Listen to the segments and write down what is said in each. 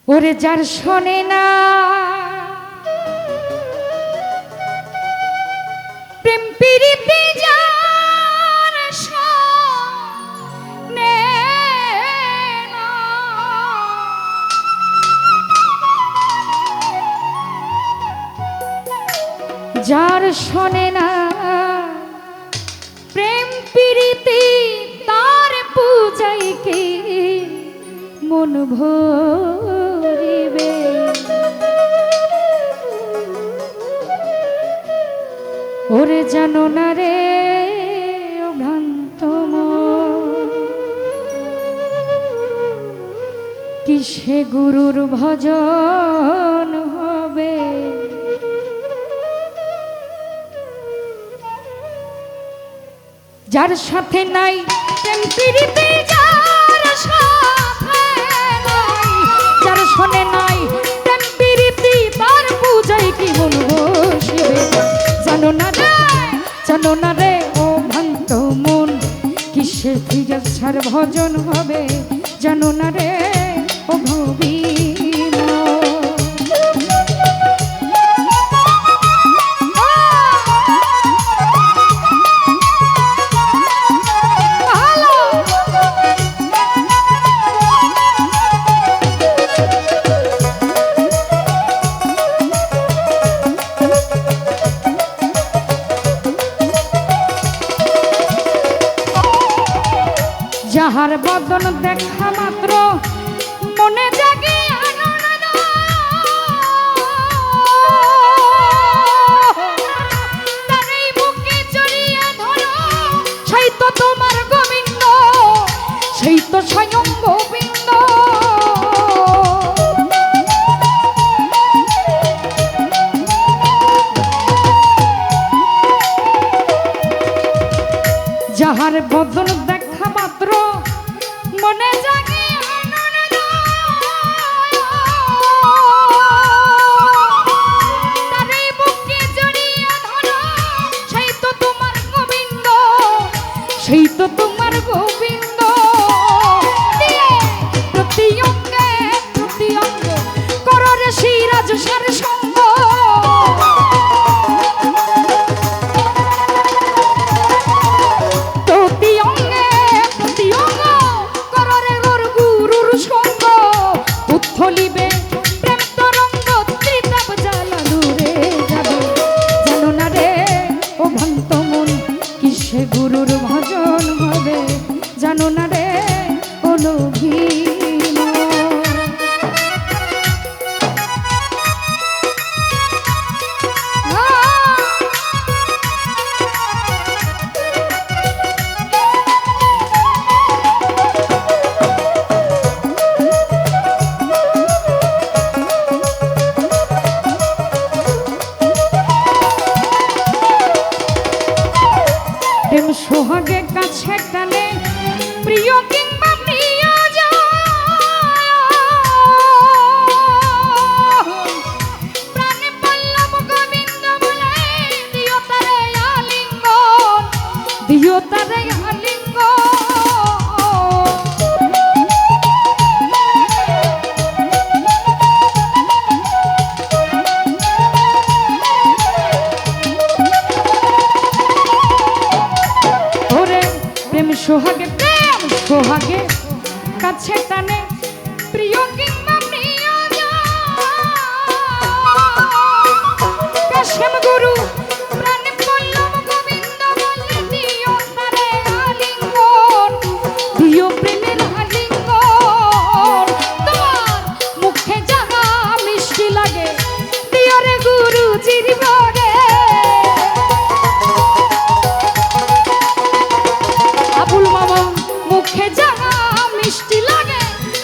ওরে যার শোনে না প্রেম প্রীতি যার শোনে না, যার শোনে না প্রেম প্রীতি তার পূজায় কে মন ভরিবে। ওরে জানো না রে ও ভ্রান্ত মন, কিসে গুরুর ভজন হবে। যার সাথে নাই প্রেম প্রীতি, যার সাথে নাই, যার শোনে নাই প্রেম প্রীতি তার পূজায় কি মন বসিবে। জানো না রে, জানো না রে ও ভ্রান্ত মন, কিসে ফিরার ভজন হবে। জানো না রে ও ভবি যাহার বদন দেখা মাত্র মনে জাগে আনন্দ, তারই বুকে জড়িয়ে ধরো, সেই তো তোমার গোবিন্দ, সেই তো স্বয়ং গোবিন্দ। যাহার বদন দেখা মাত্র মনে জাগে আনন্দ, তারই বুকে জড়িয়ে ধরো, সেই তো তোমার গোবিন্দ, সেই তো তোমার গোবিন্দ। প্রতি অঙ্গে প্রতি অঙ্গ করো রে সেই রাজসার সঙ্গ, ফলিবে প্রেম তরঙ্গ ত্রিতাপ জ্বালা দূরে যাবে। জানো না রে ও ভ্রান্ত মন, কিসে গুরুর ভজন হবে। জানো না রে ও লোভী সোহাগে কাছে টানে প্রিয় কিংবা প্রিয় প্রাণে পল্লব গোবিন্দ বলে দিও তারে আলিঙ্গন, দিও তারে আলিঙ্গন। সোহাগে প্রেম সোহাগে কাছে টানে প্রিয় কিংবা প্রিয় কাশেম গুরু প্রাণে পল্লব গোবিন্দ বলে দিও তারে আলিঙ্গন, দিও প্রেমের আলিঙ্গন। তোমার মুখে যাহা মিষ্টি লাগে দিও রে গুরু চিরবরে। আবুল মামা মুখে যাহা মিষ্টি লাগে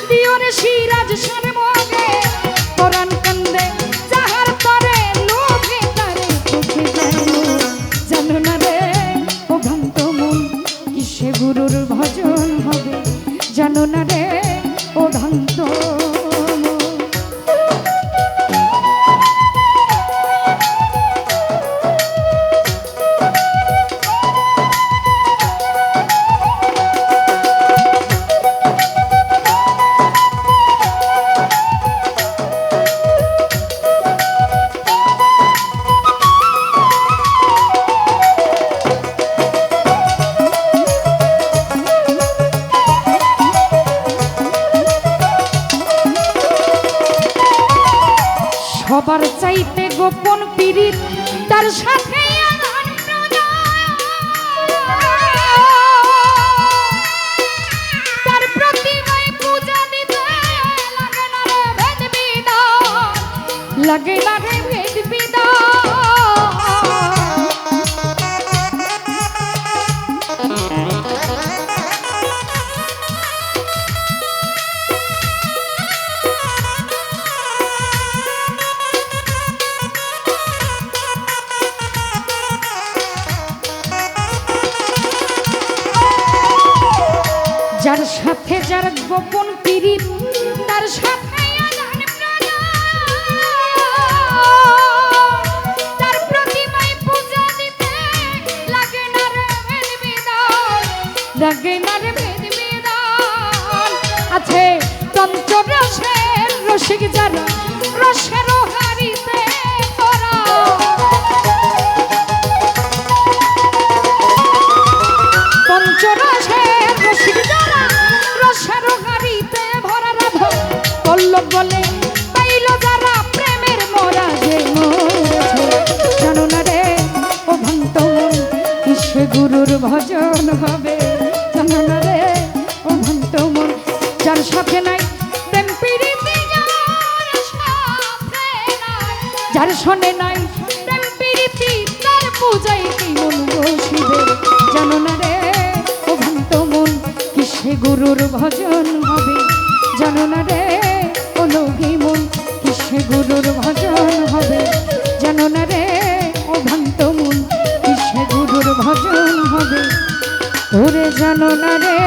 দিও রে সিরাজ সার মগে। কোরআন কান্দে যাহার তরে লোভে তারে চোখে জানো। জানো না রে ও ভ্রান্ত মন, কিসে গুরুর ভজন হবে। জানো না রে ও ভ্রান্ত সবার চাইতে গোপন পীড়িত তার সাথে আদান প্রদান। তার প্রতিমায় পূজা দিতে লাগে না রে ভেদ বিধান, লাগে না রে ভেদ বিধান। যার সাথে যার গোপন পীড়িত তার সাথে আদান প্রদান। তার প্রতিমায় পূজা দিতে লাগে না রে ভেদ বিধান, লাগে না রে ভেদ বিধান। আছে পঞ্চরসের রসিক যারা রসের হারিতে ভরা, পঞ্চরসের রসিক যারা রসের হারিতে ভরা রাধা পল্লব বলে পাইল যারা প্রেমের মরা যে মরেছে। জানো না রে ও ভ্রান্ত মন কিসে গুরুর ভজন হবে, জানো না রে ও ভ্রান্ত মন যার সাথে নাই প্রেম প্রীতি, যার শোনে নাই প্রেম প্রীতি তার পূজায় কি মন বসিবে। জানো না রে ও ভ্রান্ত মন কিসে গুরুর ভজন হবে, জানো না রে ও লোভী মন কিসে গুরুর ভজন হবে। জানো না রে ও ভ্রান্ত মন কিসে গুরুর ভজন হবে। ওরে জানো না রে।